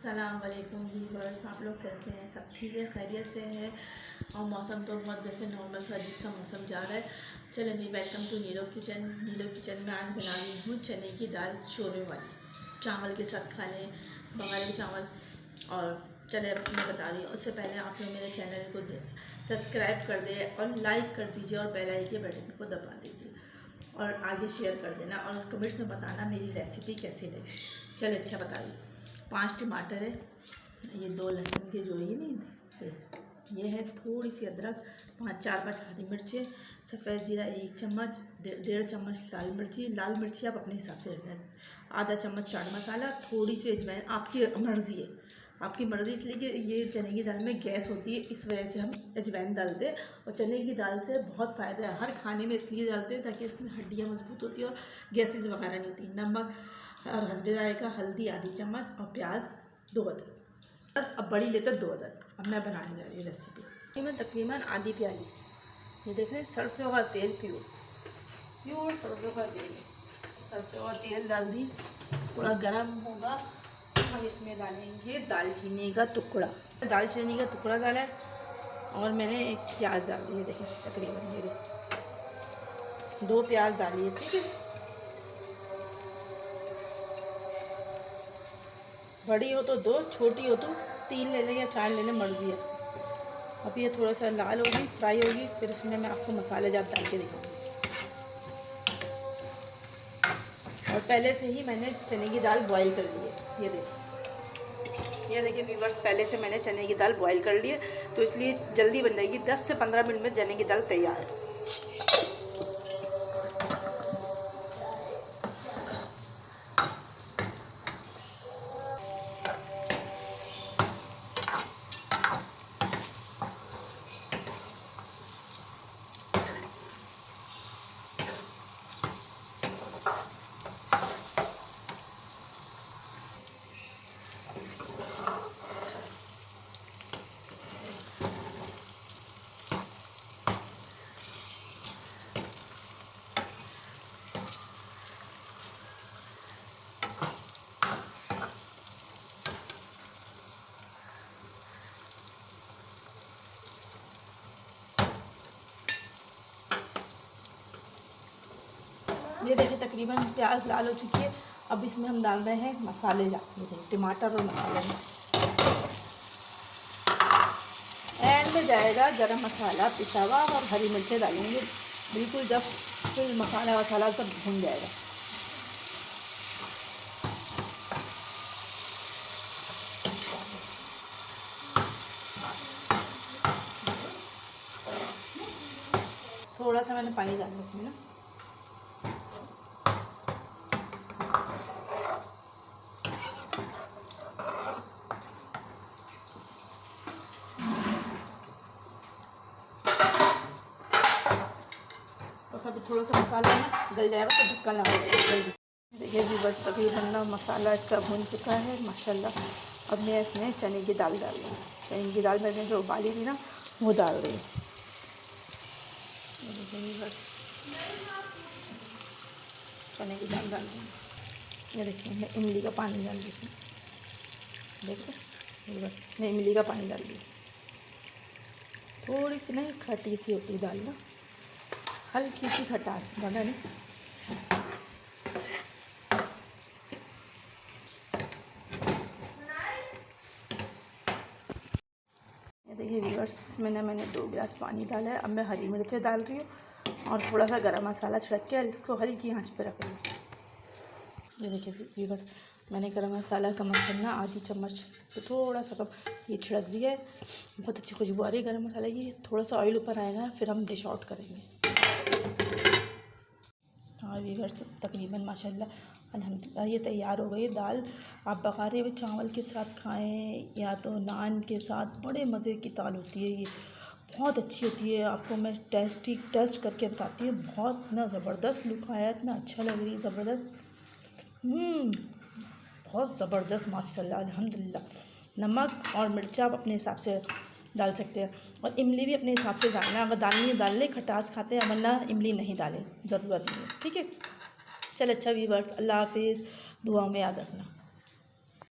सलाम वालेकुम व्यूअर्स, आप लोग कैसे हैं? सब ठीक है, खैरियत से है। और मौसम तो बहुत वैसे नॉर्मल सा अजीब सा मौसम जा रहा है। चलिए मैं वेलकम टू नीलो किचन। नीलो किचन में आज बना रही हूँ चने की दाल शोरमे वाली, चावल के साथ खाने, बघारे चावल। और चले मैं बता रही हूँ, उससे पहले आप लोग मेरे चैनल को सब्सक्राइब कर दें और लाइक कर दीजिए और बेल आइकन के बटन को दबा दीजिए और आगे शेयर कर देना और कमेंट्स में बताना मेरी रेसिपी कैसी लगी। चलिए अच्छा बता रही हूँ। 5 टमाटर है, ये 2 लहसुन के जो ये नहीं ये है, थोड़ी सी अदरक, 4-5 हरी मिर्चें, सफ़ेद जीरा 1 चम्मच, 1.5 चम्मच लाल मिर्ची आप अपने हिसाब से लेना, आधा चम्मच चाट मसाला, थोड़ी सी अजवाइन, आपकी मर्ज़ी है, आपकी मर्ज़ी। इसलिए कि ये चने की दाल में गैस होती है, इस वजह से हम अजवाइन डालते हैं। और चने की दाल से बहुत फ़ायदा है, हर खाने में इसलिए डालते हैं ताकि इसमें हड्डियाँ मजबूत होती है और गैसेस वगैरह नहीं होती। नमक और हस्बे जायका हल्दी आधी चम्मच और प्याज 2 अदद, अब बड़ी लेते 2 अदद। अब मैं बनाने जा रही हूँ रेसिपी। मैं तकरीबन आधी प्याली, ये देख रहे हैं, सरसों का तेल, प्योर सरसों का तेल, सरसों का तेल डाल दी। थोड़ा गर्म होगा तो हम इसमें डालेंगे दालचीनी का टुकड़ा, दालचीनी का टुकड़ा डाला है। और मैंने 1 प्याज डाल दी है, देखिए तकरीबन ये 2 प्याज डाली है, ठीक है। बड़ी हो तो 2, छोटी हो तो 3 ले लें या 4 ले लें, मर्जी है आपसे। अब ये थोड़ा सा लाल होगी, फ्राई होगी, फिर इसमें मैं आपको मसाले जात डाल के दिखाऊंगी। और पहले से ही मैंने चने की दाल बॉईल कर ली है, ये देखिए व्यूअर्स, पहले से मैंने चने की दाल बॉईल कर ली है, तो इसलिए जल्दी बन जाएगी। 10 से 15 मिनट में चने की दाल तैयार है। ये देखिए तकरीबन प्याज लाल हो चुकी है। अब इसमें हम डाल रहे हैं मसाले, टमाटर और मसाले में एंड में जाएगा गरम मसाला पिसा हुआ और हरी मिर्चें डालेंगे, बिल्कुल जब फिर मसाला वसाला सब भून जाएगा। थोड़ा सा मैंने पानी डाला इसमें ना, और सब थोड़ा सा मसाला गल जाएगा तो ढक्कन लगा देगा जल्दी। देखिए भी बस तकरीबन ना मसाला इसका भून चुका है माशाल्लाह। अब मैं इसमें चने की दाल डाल रही हूँ, चने की दाल मैंने जो उबाली थी ना वो डाल रही हूँ। बस चने की दाल डाल रही हूँ, ये देखिए मैं इमली का पानी डाल रही हूँ, देखिए बस मैं इमली का पानी डाल रही हूँ। थोड़ी सी नहीं खट्टी सी होती है दाल ना, हल्की सी खटास, ज़्यादा नहीं। ये देखिए व्यूअर्स, इसमें ना मैंने 2 गिलास पानी डाला है। अब मैं हरी मिर्चें डाल रही हूँ और थोड़ा सा गरम मसाला छिड़क के इसको हल्की आंच पे रख रही हूँ। ये देखिए व्यूअर्स, मैंने गरम मसाला का मतलब ना आधी चम्मच से थोड़ा सा कम ये छिड़क दिया है। बहुत अच्छी खुशबू आ रही है गरम मसाले की। थोड़ा सा ऑयल ऊपर आएगा फिर हम डिश आउट करेंगे। हाँ व्यूअर्स, तकरीबन माशाल्लाह अल्हम्दुलिल्लाह ये तैयार हो गई दाल। आप बघारे हुए चावल के साथ खाएं या तो नान के साथ, बड़े मज़े की दाल होती है ये, बहुत अच्छी होती है। आपको मैं टेस्ट करके बताती हूँ, बहुत ना ज़बरदस्त लुक आया, इतना अच्छा लग रही है, ज़बरदस्त, बहुत ज़बरदस्त माशाल्लाह अल्हम्दुलिल्लाह। नमक और मिर्चा आप अपने हिसाब से डाल सकते हैं और इमली भी अपने हिसाब से डालना, अगर डालनी है डाल लें, खटास खाते हैं, वरना इमली नहीं डालें, ज़रूरत नहीं है, ठीक है। चल अच्छा व्यूअर्स, अल्लाह हाफिज़, दुआ में याद रखना।